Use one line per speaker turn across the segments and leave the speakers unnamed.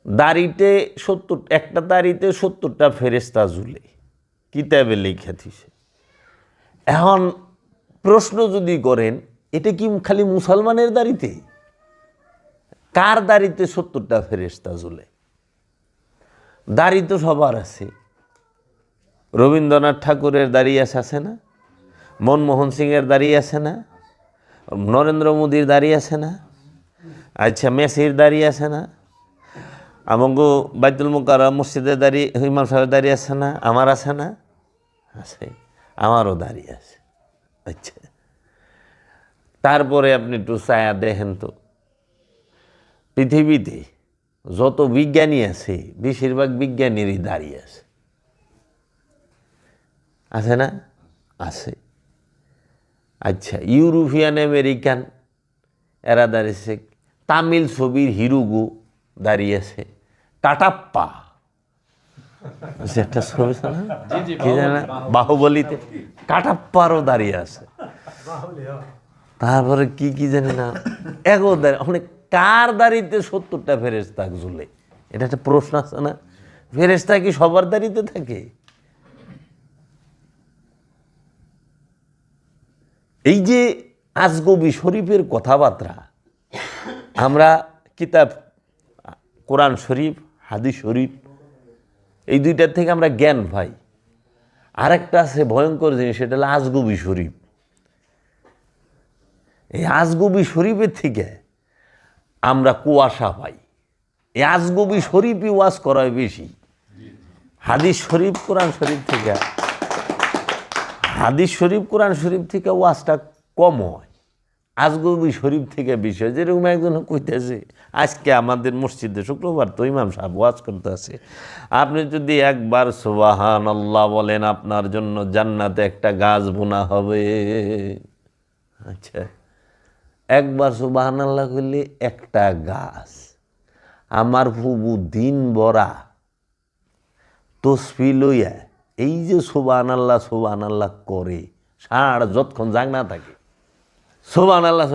দাড়িতে 70, একটা দাড়িতে 70টা ফেরেশতা ঝুলে, কিতাবে লেখা দিছে। এখন প্রশ্ন যদি করেন, এটা কি খালি মুসলমানের দাড়িতে? কার দাড়িতে 70টা ফেরেশতা ঝুলে? দাড়ি তো সবার আছে। রবীন্দ্রনাথ ঠাকুরের দাড়ি আছে না? মনমোহন সিংয়ের দাড়ি আছে না? নরেন্দ্র মোদীর দাড়ি আছে না? আচ্ছা, মেসির দাড়ি আছে না? আমগো বাইতুল মুকাররম মসজিদের দাড়ি, ইমাম সাহেবের দাড়ি আছে না? আমার আছে না? আছে, আমারও দাড়ি আছে। আচ্ছা, তারপরে আপনি একটু ছায়া দেখেন তো, পৃথিবীতে যত বিজ্ঞানী আছে বেশিরভাগ বিজ্ঞানীরই দাড়ি আছে। আছে না? আছে। আচ্ছা, ইউরোপিয়ান আমেরিকান এরা দাঁড়িয়েছে। তামিল ছবির হিরোগু দাঁড়িয়ে আছে। কাটাপ্পা একটা ছবি না, কি জানা, বাহুবলীতে কাটাপ্পারও দাঁড়িয়ে আছে। তারপরে কি কি জানি না, এগো দাঁড়িয়ে। মানে কার দাড়িতে 70টা ফেরেশতা ঝুলে? এটা একটা প্রশ্ন আছে না? ফেরেশতা কি সবার দাড়িতে থাকে? এই যে আজগবি শরীফের কথাবার্তা, আমরা কিতাব কোরআন শরীফ, হাদিস শরীফ, এই দুইটার থেকে আমরা জ্ঞান পাই। আরেকটা আছে ভয়ঙ্কর জিনিস, সেটা হলো আজগবি শরীফ। এই আজগবি শরীফের থেকে আমরা কুয়াশা পাই। এই আজগবি শরীফই ওয়াজ করায় বেশি হাদিস শরীফ কোরআন শরীফ থেকে। হাদিস শরীফ কোরআন শরীফ থেকে ওয়াজটা কম হয়, আজগবি শরীফ থেকে বেশি হয়। যেরকম একজন কইতেছে, আজকে আমাদের মসজিদে শুক্রবার তো ইমাম সাহেব ওয়াজ করতে আছে, আপনি যদি একবার সুবহানাল্লাহ বলেন, আপনার জন্য জান্নাতে একটা গাছ বোনা হবে। আচ্ছা, একবার সুবহানাল্লাহ করলে একটা গাছ। আমার ফুবু দিন ভরা তসবি লইয়া এই যে সুবহানাল্লাহ সুবহানাল্লাহ করে, সারা যতক্ষণ জাগ না থাকে সুবহানাল্লাহ,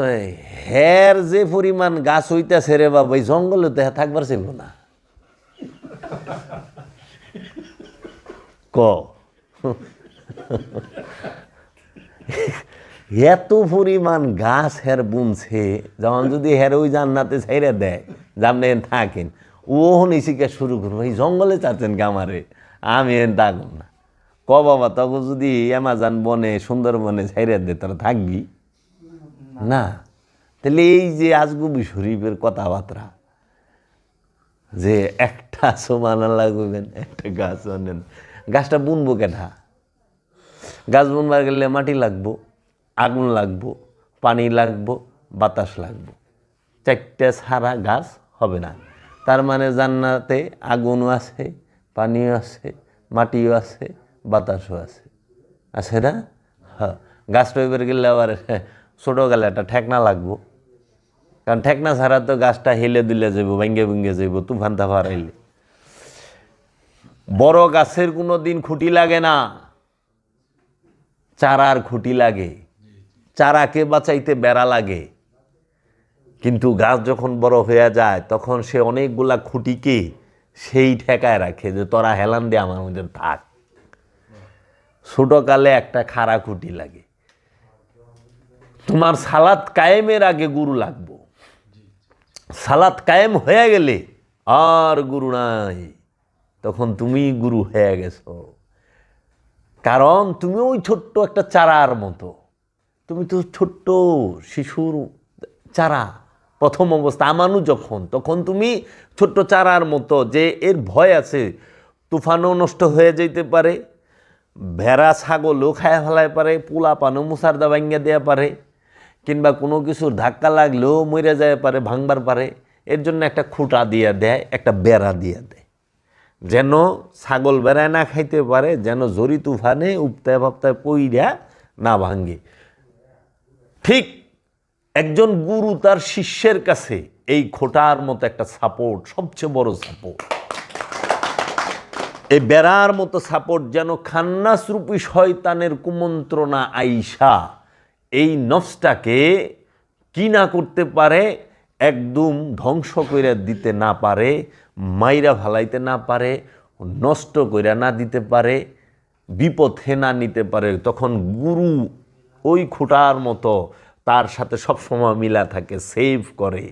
হের যে পরিমাণ গাছ হইতেছে রে বাবা, এই জঙ্গলে তো থাকবার চাইব না। ক এত পরিমাণ গাছ হের বুনছে, যেমন যদি হের ওই জান্নাতে ছাইরে দেয়, জামনে থাকেন, ও নিশিকা শুরু করবো, এই জঙ্গলে চাচ্ছেন কামারে, আমি এন থাকুন না। ক বাবা, তখন যদি অ্যামাজন বনে সুন্দরবনে ছাইরে দেয়, তারা থাকবি না। তাহলে এই যে আজগবি শরীফের কথাবার্তা, যে একটা সুবহানাল্লাহ কইবেন, একটা গাছ আনেন, গাছটা বুনবো কেনা? গাছ বুনবার গেলে মাটি লাগবো, আগুন লাগবো, পানি লাগবো, বাতাস লাগবো। 4টে ছাড়া গাছ হবে না। তার মানে জান্নাতে আগুনও আছে, পানিও আছে, মাটিও আছে, বাতাসও আছে। আছে না? হ্যাঁ। গাছ রইবার গেলে আবার ছোটো গেলে একটা ঠেকনা লাগবো, কারণ ঠেকনা ছাড়া তো গাছটা হেলে দিলে যাব, ভেঙ্গে ভেঙ্গে যাব তুফান তাফার আইলে। বড় গাছের কোনো দিন খুঁটি লাগে না, চারার খুঁটি লাগে, চারাকে বাঁচাইতে বেড়া লাগে। কিন্তু গাছ যখন বড় হয়ে যায়, তখন সে অনেকগুলা খুঁটিকে সেই ঠেকায় রাখে, যে তোরা হেলান দিয়ে আমার মধ্যে থাক। ছোটকালে একটা খাড়া খুঁটি লাগে। তোমার সালাত কায়েমের আগে গুরু লাগবো, সালাত কায়েম হয়ে গেলে আর গুরু নাই, তখন তুমি গুরু হয়ে গেছো। কারণ তুমি ওই ছোট্ট একটা চারার মতো, তুমি তো ছোট্ট শিশুর চারা, প্রথম অবস্থা আমানু যখন, তখন তুমি ছোট্ট চারার মতো, যে এর ভয় আছে, তুফানও নষ্ট হয়ে যেতে পারে, ভেড়া ছাগলও খায় ফেলায় পারে, পোলা পানও মুসারদা ভাঙ্গা দেওয়া পারে, কিংবা কোনো কিছুর ধাক্কা লাগলেও মরে যায় পারে, ভাঙবার পারে। এর জন্য একটা খুঁটা দিয়ে দেয়, একটা বেড়া দিয়ে দেয়, যেন ছাগল বেড়ায় না খাইতে পারে, যেন জরি তুফানে উপতায় ভাবতায় পইরা না ভাঙ্গে। ঠিক একজন গুরু তার শিষ্যের কাছে এই খোঁটার মতো একটা সাপোর্ট, সবচেয়ে বড় সাপোর্ট, এই বেড়ার মতো সাপোর্ট, যেন খান্নাসরূপী শয়তানের কুমন্ত্রণা আইসা এই নফসটাকে কি না করতে পারে, একদম ধ্বংস করে দিতে না পারে, মাইরা ফালাইতে না পারে, নষ্ট কইরা না দিতে পারে, বিপথে না নিতে পারে, তখন গুরু ওই খুঁটার মতো তার সাথে সবসময় মিলা থাকে, সেভ করে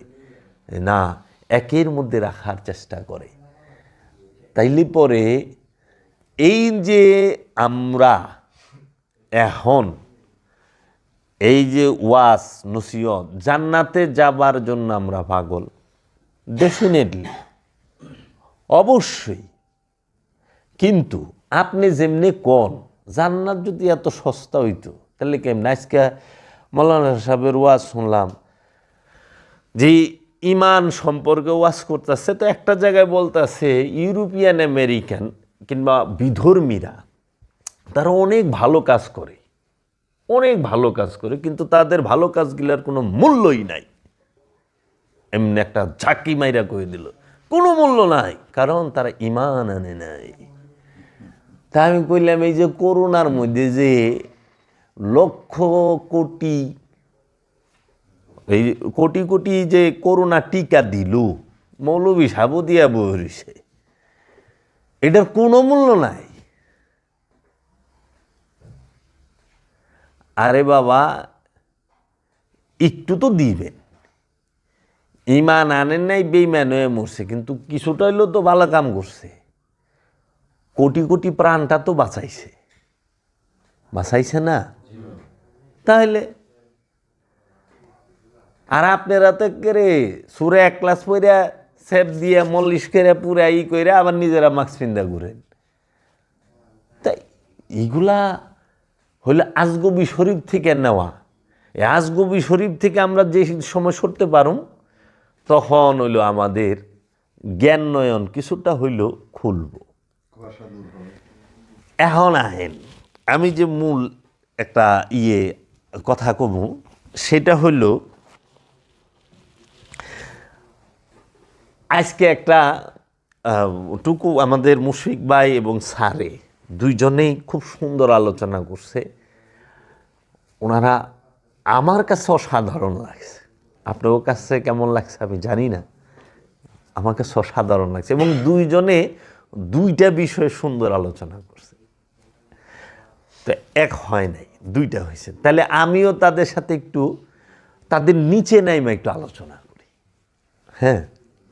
না, একের মধ্যে রাখার চেষ্টা করে। তাইলে পরে এই যে আমরা এখন এই যে ওয়াজ নসিহত জান্নাতে যাবার জন্য আমরা পাগল, ডেফিনেটলি, অবশ্যই। কিন্তু আপনি যেমনি কোন জান্নাত যদি এত সস্তা হইতো তাহলে কেমন? আজকে মৌলানা সাহেবের ওয়াজ শুনলাম যে ইমান সম্পর্কে ওয়াজ করতেছে, তো একটা জায়গায় বলতেছে ইউরোপিয়ান আমেরিকান কিংবা বিধর্মীরা তারা অনেক ভালো কাজ করে, অনেক ভালো কাজ করে, কিন্তু তাদের ভালো কাজগুলোর কোনো মূল্যই নাই। এমনি একটা ঝাঁকি মাইরা কয়ে দিল, কোনো মূল্য নাই, কারণ তারা ইমান আনে নাই। তা আমি কইলাম এই যে করোনার মধ্যে যে লক্ষ কোটি, এই কোটি কোটি যে করোনা টিকা দিল, মৌলবী সাবু দিয়া বহিছে, এটার কোনো মূল্য নাই। আরে বাবা, একটু তো দিবেন। ইমান আনেন নাই, বেইমান হয়ে মরছে, কিন্তু কিছুটা হইলেও তো ভালো কাম করছে, কোটি কোটি প্রাণটা তো বাঁচাইছে না? তাহলে আর আপনারা তো করে সুরে এক ক্লাস পইরা সেপ দিয়ে মল্লিশ করে পুরা ই করে আবার নিজেরা মাস্ক পিন্দা ঘুরেন। তাই এইগুলা হইলে আজগবি শরীফ থেকে নেওয়া। এই আজগবি শরীফ থেকে আমরা যে সময় সরতে পারুম, তখন হইল আমাদের জ্ঞান নয়ন কিছুটা হইল খুলব। এখন আহেন, আমি যে মূল একটা কথা কব, সেটা হইল আজকে একটা টুকু আমাদের মুশফিক ভাই এবং স্যারে দুইজনেই খুব সুন্দর আলোচনা করছে। ওনারা আমার কাছে অসাধারণ লাগছে, আপনার কাছে কেমন লাগছে আমি জানি না, আমার কাছে অসাধারণ লাগছে। এবং দুইজনে দুইটা বিষয়ে সুন্দর আলোচনা করছে, তো এক হয় নাই, দুইটা হয়েছে। তাহলে আমিও তাদের সাথে একটু তাদের নিচে নাইমা একটু আলোচনা করি, হ্যাঁ,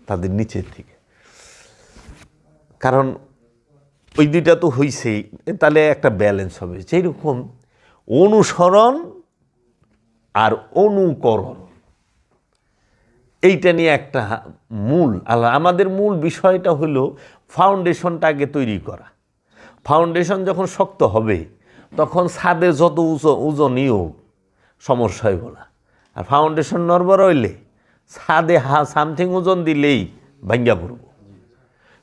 তাদের নিচের থেকে, কারণ ওই দুইটা তো হয়েছেই, তাহলে একটা ব্যালেন্স হবে। যেরকম অনুসরণ আর অনুকরণ, এইটা নিয়ে একটা মূল আমাদের মূল বিষয়টা হলো ফাউন্ডেশনটা আগে তৈরি করা। ফাউন্ডেশন যখন শক্ত হবে তখন ছাদে যত ওজনই হোক সমস্যা হইব না। আর ফাউন্ডেশন নড়বড় হইলে ছাদে সামথিং ওজন দিলেই ভাঙ্গা পড়ব।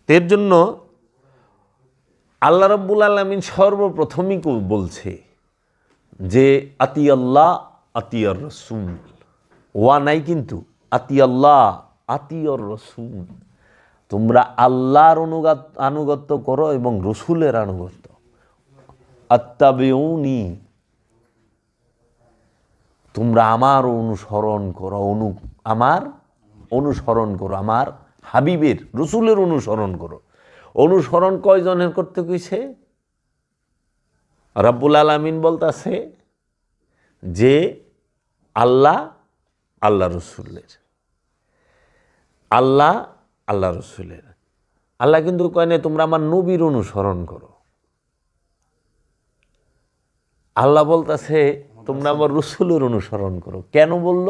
এর জন্য আল্লাহ রাব্বুল আলামিন সর্বপ্রথমই বলছে যে আতি আল্লাহ আতিয়ার রসুল, ওয়া নাই কিন্তু আতি আল্লাহ আতিয়ার রসুল, তোমরা আল্লাহর আনুগত্য করো এবং রসুলের আনুগত্য। আত্তাবিউনি, তোমরা আমার অনুসরণ করো, আমার অনুসরণ করো, আমার হাবিবের রসুলের অনুসরণ করো। অনুসরণ কয়জনের করতে কইছে? রাব্বুল আলামিন বলতাছে যে আল্লাহ আল্লাহ রসুলের, আল্লাহ আল্লাহ রসুলের। আল্লাহ কিন্তু কয় না তোমরা আমার নবীর অনুসরণ করো, আল্লাহ বলতাছে তোমরা আমার রসুলের অনুসরণ করো। কেন বলল?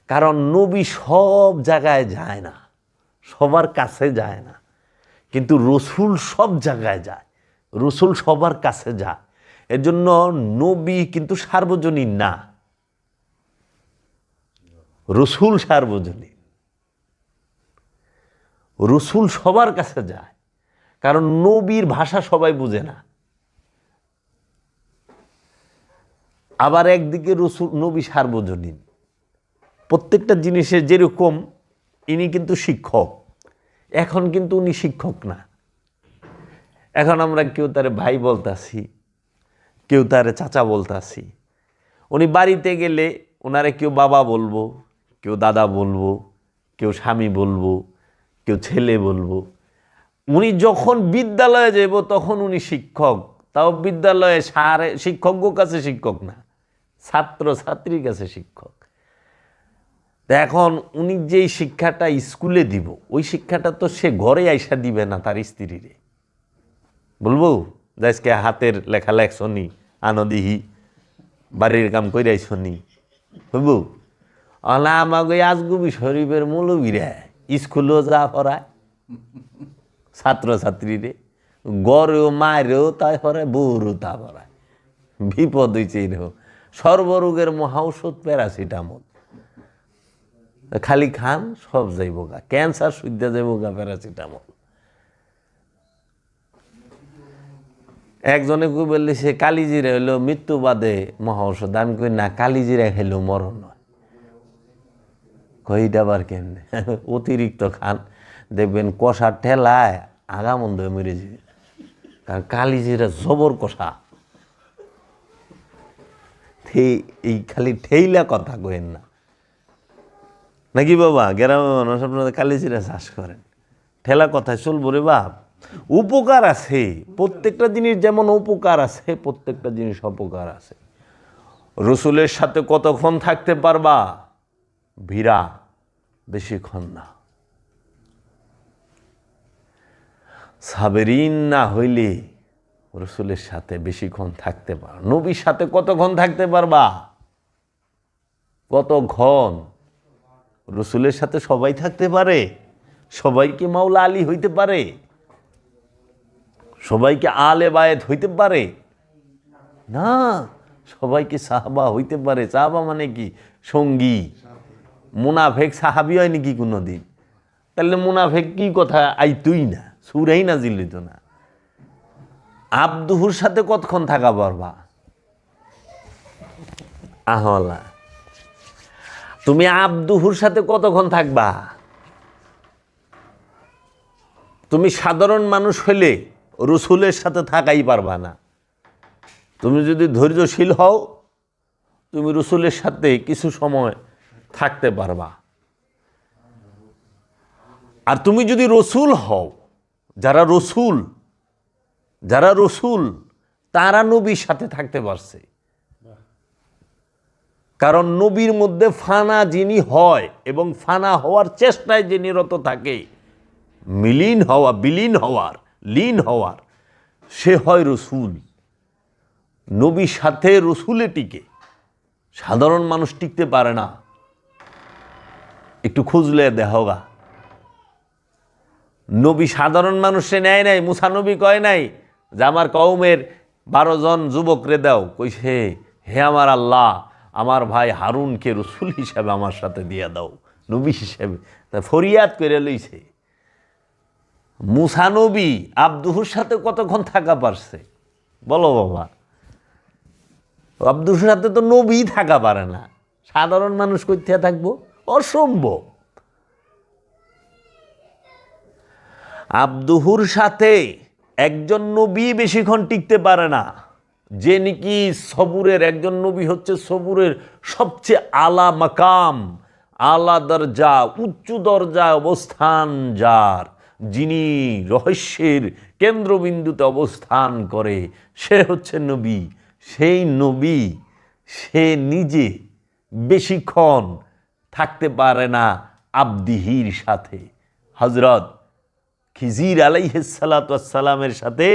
কারণ নবী সব জায়গায় যায় না, সবার কাছে যায় না, কিন্তু রসুল সব জায়গায় যায়, রসুল সবার কাছে যায়। এর জন্য নবী কিন্তু সার্বজনীন না, রসুল সার্বজনীন। রসুল সবার কাছে যায়, কারণ নবীর ভাষা সবাই বুঝে না। আবার একদিকে রসুল নবী সার্বজনীন, প্রত্যেকটা জিনিসের যেরকম ইনি কিন্তু শিক্ষক, এখন কিন্তু উনি শিক্ষক না। এখন আমরা কেউ তারে ভাই বলতাছি, কেউ তারে চাচা বলতাছি। উনি বাড়িতে গেলে ওনারে কেউ বাবা বলবো, কেউ দাদা বলবো, কেউ স্বামী বলবো, কেউ ছেলে বলবো। উনি যখন বিদ্যালয়ে যাব তখন উনি শিক্ষক, তাও বিদ্যালয়ে শিক্ষকও কাছে শিক্ষক না, ছাত্র ছাত্রীর কাছে শিক্ষক। এখন উনি যেই শিক্ষাটা স্কুলে দিব ওই শিক্ষাটা তো সে ঘরে আইসা দিবে না তার স্ত্রীরে। বলবো যে আজকে হাতের লেখা লেখছনি আনদিহি, বাড়ির কাম করে আইসনি, বুঝবো? আলা আমাকে আজগুবি শরীফের মৌলবীরা স্কুলেও যা পড়ায় ছাত্র ছাত্রীরে, গড়েও মায়েরও তাই পড়ায়, বউরও তা পড়ায়। বিপদ হয়েছে এরকম। সর্বরোগের মহাঔষধ প্যারাসিটামল, খালি খান সব যাইব গা, ক্যান্সার সুদ্ধা যাইব গা প্যারাসিটামল। একজনে কই বললে সে কালিজিরা হইলো মৃত্যুবাদে মহাঔষধ। আমি কই না, কালিজিরা খেলেও মরণ নয়। কইটা আবার কেমনে? অতিরিক্ত খান দেখবেন কষার ঠেলায় আগামন্দ মরে যাবে, কারণ কালিজিরা জবর কষা। এই খালি ঠেইলা কথা কইেন না, নাকি বাবা? গ্রামে মানুষ আপনাদের কালিজিরা চাষ করেন, ঠেলা কথায় চলবো রে বাপ। উপকার আছে প্রত্যেকটা জিনিস, যেমন উপকার আছে প্রত্যেকটা জিনিস অপকার আছে। রসুলের সাথে কতক্ষণ থাকতে পারবা? ভিড়া, বেশিক্ষণ না। সাবেরিন না হইলে রসুলের সাথে বেশিক্ষণ থাকতে পারো। নবীর সাথে কতক্ষণ থাকতে পারবা? কতক্ষণ? রসুলের সাথে সবাই থাকতে পারে? সবাইকে মাওলা আলী হইতে পারে? সবাইকে আলে বায়েত হইতে পারে না। সবাইকে সাহাবা হইতে পারে। সাহাবা মানে কি? সঙ্গী। মুনাফেক সাহাবি হয় নাকি কোনোদিন? তাহলে মুনাফেক কি কথা আইতই না, সুরাই না জিলিত না। আব্দুহুর সাথে কতক্ষণ থাকা পারবা? আহলা, তুমি আব্দুহুর সাথে কতক্ষণ থাকবা? তুমি সাধারণ মানুষ হইলে রসুলের সাথে থাকাই পারবা না। তুমি যদি ধৈর্যশীল হও তুমি রসুলের সাথে কিছু সময় থাকতে পারবা। আর তুমি যদি রসুল হও, যারা রসুল তারা নবীর সাথে থাকতে পারছে। কারণ নবীর মধ্যে ফানা যিনি হয় এবং ফানা হওয়ার চেষ্টায় যিনি রত থাকে, বিলীন হওয়ার সে হয় রসুল। নবীর সাথে রসুলে টিকে, সাধারণ মানুষ টিকতে পারে না। একটু খুঁজলে দেহগা, নবী সাধারণ মানুষে নেয় নাই। মুসা নবী কয় নাই যে আমার কওমের 12 জন যুবকরে দাও, কইছে হে আমার আল্লাহ, আমার ভাই হারুনকে রসুল হিসাবে আমার সাথে দিয়ে দাও, নবী হিসেবে। তা ফরিয়াদ করে লইছে। মুসা নবী আব্দুহুর সাথে কতক্ষণ থাকা পারছে বলো বাবা? আব্দুহুর সাথে তো নবী থাকা পারে না। সাধারণ মানুষ কোথায় থাকবো? অসম্ভব। আব্দুহুর সাথে একজন নবী বেশিক্ষণ টিকতে পারে না। যে নাকি সবুরের, একজন নবী হচ্ছে সবুরের সবচেয়ে আলা মাকাম, আলা দরজা, উচ্চ দরজায় অবস্থান যার, যিনি রহস্যের কেন্দ্রবিন্দুতে অবস্থান করে, সে হচ্ছে নবী। সেই নবী সে নিজে বেশিক্ষণ থাকতে পারে না আব্দিহির সাথে। হজরত খিজির আলাইহিসসালামের সাথে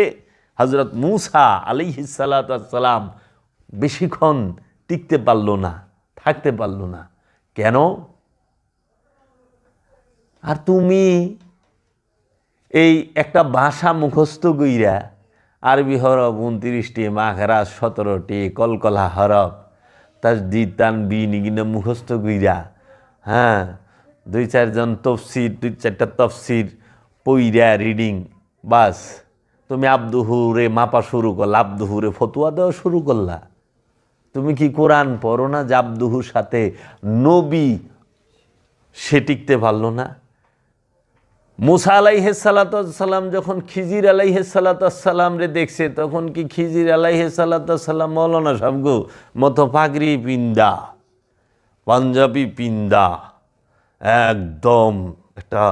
হজরত মুসা আলাইহিসসালাম বেশিক্ষণ টিকতে পারল না, থাকতে পারল না। কেন? আর তুমি এই একটা ভাষা মুখস্থ কইরা, আরবি হরফ 29টি, মাখরাজ 17টি, কলকলা হরফ, তাসদীদ তানবিন এগুলো মুখস্থ কইরা, হ্যাঁ, 2-4জন তফসির, 2-4টা তফসির পইরা রিডিং, বাস তুমি আব্দুহুরে মাপা শুরু করলা, আব্দুহুরে ফতুয়া দেওয়া শুরু করলা। তুমি কি কোরআন পড়ো না যে আব্দুহুর সাথে নবী সে টিকতে পারল না? মুসা আলাইহিসসালাম যখন খিজির আলাইহিসসালাম রে দেখছে, তখন কি খিজির আলাইহিসসালাম মৌলানা সাহেবগো মতো পাগড়ি পিন্দা, পাঞ্জাবি পিন্দা, একদম একটা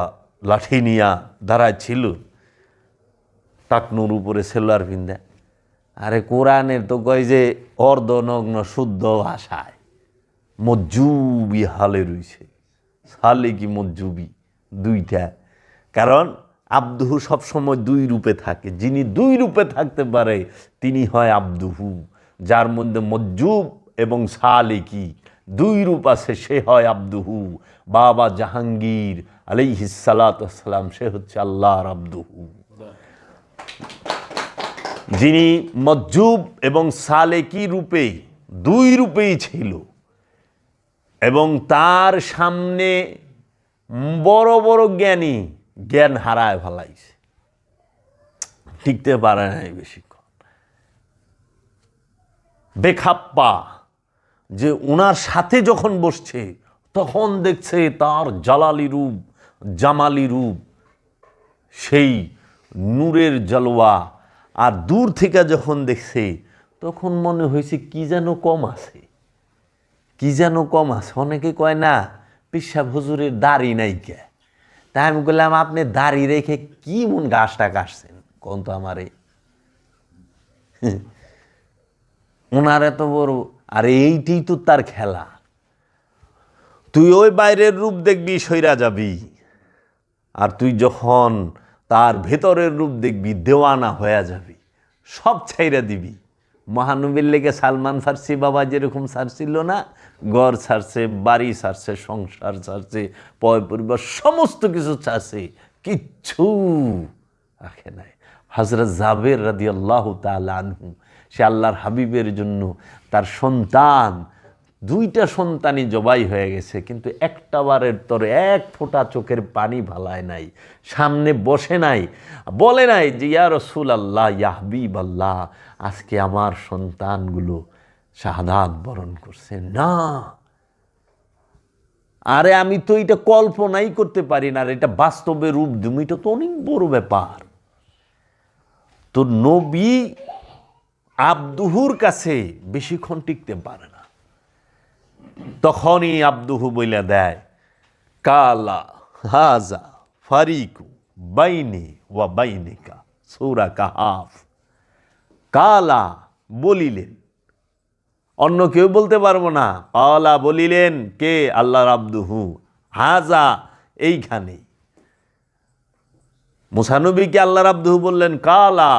লাঠি নিয়া দাঁড়ায় ছিল, টাকনুর উপরে সেলোয়ার পিন্দা। আরে কোরআনের তো কয় যে অর্ধনগ্ন শুদ্ধ ভাষায় মজ্জুবি হালে রইছে, সালে কি মজ্জুবি দুইটা। কারণ আব্দুহু সবসময় দুই রূপে থাকে, যিনি দুই রূপে থাকতে পারে তিনি হয় আব্দুহু। যার মধ্যে মজ্জুব এবং সালেকি দুই রূপ আছে সে হয় আব্দুহু। বাবা জাহাঙ্গীর আলাইহিস সালাতু ওয়াস সালাম সে হচ্ছে আল্লাহর আব্দুহু। যিনি মজ্জুব এবং সালেকি রূপে দুই রূপেই ছিল এবং তার সামনে বড় বড় জ্ঞানী জ্ঞান হারায় ফেলাইছে, টিকতে পারে নাই বেশিক্ষণ। বেখাপ্পা যে ওনার সাথে যখন বসছে তখন দেখছে তার জালালি রূপ, জামালি রূপ, সেই নূরের জলওয়া। আর দূর থেকে যখন দেখছে তখন মনে হয়েছে কি যেন কম আছে, কি যেন কম আছে। অনেকে কয় না পিসা হুজুরের দাড়ি নাই কে। তাই আমি বললাম আপনি দাড়ি রেখে কি মন গাছটা কাটছেন কোন তো আমারে। ওনার এত বড়, আর এইটি তো তার খেলা। তুই ওই বাইরের রূপ দেখবি সইরা যাবি, আর তুই যখন তার ভেতরের রূপ দেখবি দেওয়ানা হয়ে যাবি, সব ছাইরা দিবি। মহানবীর লেগে সালমান ফার্সি বাবা যেরকম ছাড়ছিল না, ঘর ছাড়ছে, বাড়ি ছাড়ছে, সংসার ছাড়ছে, পয় পরিবার সমস্ত কিছু ছাড়ছে, কিচ্ছু রাখে নাই। হযরত জাবের রাদিয়াল্লাহু তাআলা আনহু সে আল্লাহর হাবিবের জন্য তার সন্তান, দুইটা সন্তানই জবাই হয়ে গেছে, কিন্তু একটা বারের তোর এক ফোঁটা চোখের পানি ভালায় নাই, সামনে বসে নাই, বলে নাই যে ইয়া রাসূলুল্লাহ, ইয়া হাবিবাল্লাহ, আজকে আমার সন্তানগুলো শাহাদাত বরণ করছে না। আরে আমি তো এটা কল্পনাই করতে পারি না, আর এটা বাস্তবে রূপ দিম, এটা তো অনেক বড় ব্যাপার। তো নবী আব্দুহুর কাছে বেশিক্ষণ টিকতে পারে না, তখনই আব্দুহু বইলা দেয় কালা হাজা ফারিকু বাইনি ওয়া বাইনিকা, সূরা কাহাফ। কালা বলিলেন, অন্য কেউ বলতে পারবো না। কালা বলিলেন কে? আল্লাহর আব্দুহু। হাজা এইখানে, মুসা নবীকে আল্লাহর আব্দুহু বললেন কালা,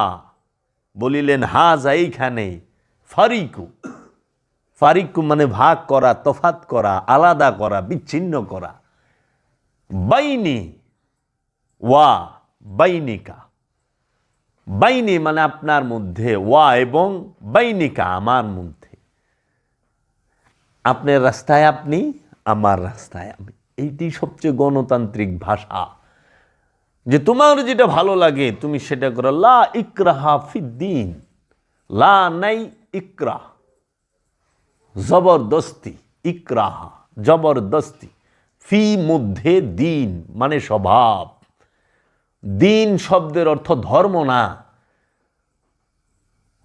বলিলেন হাজা এইখানে। ফারিকু, ফারিকু মানে ভাগ করা, তফাত করা, আলাদা করা, বিচ্ছিন্ন করা। বাইনি ওয়া বাইনিকা, বাইনি মানে আপনার মধ্যে, ওয়া এবং বাইনিকা আমার মধ্যে। আপনার রাস্তায় আপনি, আমার রাস্তায় আমি। এইটি সবচেয়ে গণতান্ত্রিক ভাষা, যে তোমার যেটা ভালো লাগে তুমি সেটা করো। লা ইকরাহা ফিদ্দিন, লা নাই ইকরাহ, জবরদস্তি, ইকরাহা জবরদস্তি, ফি মধ্যে দিন মানে স্বভাব। দিন শব্দের অর্থ ধর্ম না,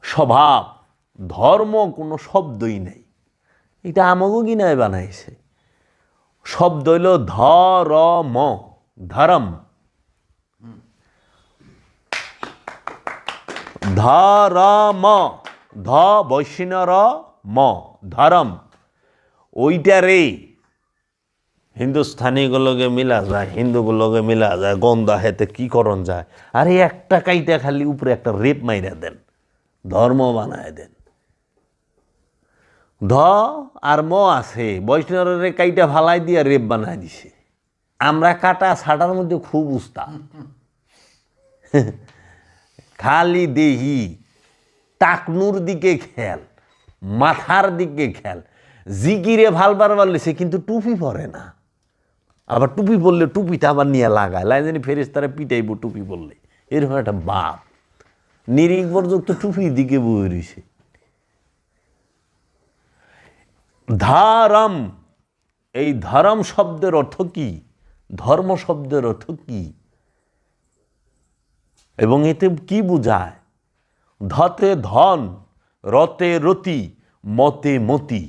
স্বভাব। ধর্ম কোনো শব্দই নেই, এটা আমাকে গিনায় বানাইছে। শব্দ হইল ধরম, ধরম, ধরম, ধ বৈষ্ণর ম, ধরম। ওইটা রে হিন্দুস্থানিগুলোকে মিলা যায়, হিন্দুগুলোকে মিলা যায়, গন্ধা হেতে কি করণ যায়। আরে একটা কাইটা খালি উপরে একটা রেপ মাইরা দেন, ধর্ম বানায় দেন। ধ আর ম আছে, বৈষ্ণবের কাইটা ফালাই দিয়া রেপ বানায় দিছে। আমরা কাটা ছাটার মধ্যে খুব উস্তাদ, খালি দেহি টাকনুর দিকে খেয়াল, মাথার দিকে খেয়াল। জিকিরে ভালবার পারলেছে কিন্তু টুপি পরে না, আবার টুপি পরলে টুপিটা আবার নিয়ে লাগায়, লাইজানি ফেরেশতারা পিটাইব টুপি পরলে। এরকম একটা বাপ নিরিখ পর্যন্ত টুপির দিকে বয়ে রয়েছে। ধরম, এই ধরম শব্দের অর্থ কি? ধর্ম শব্দের অর্থ কি এবং এতে কি বোঝায়? ধতে ধন, রতে রতি, মতে মতি।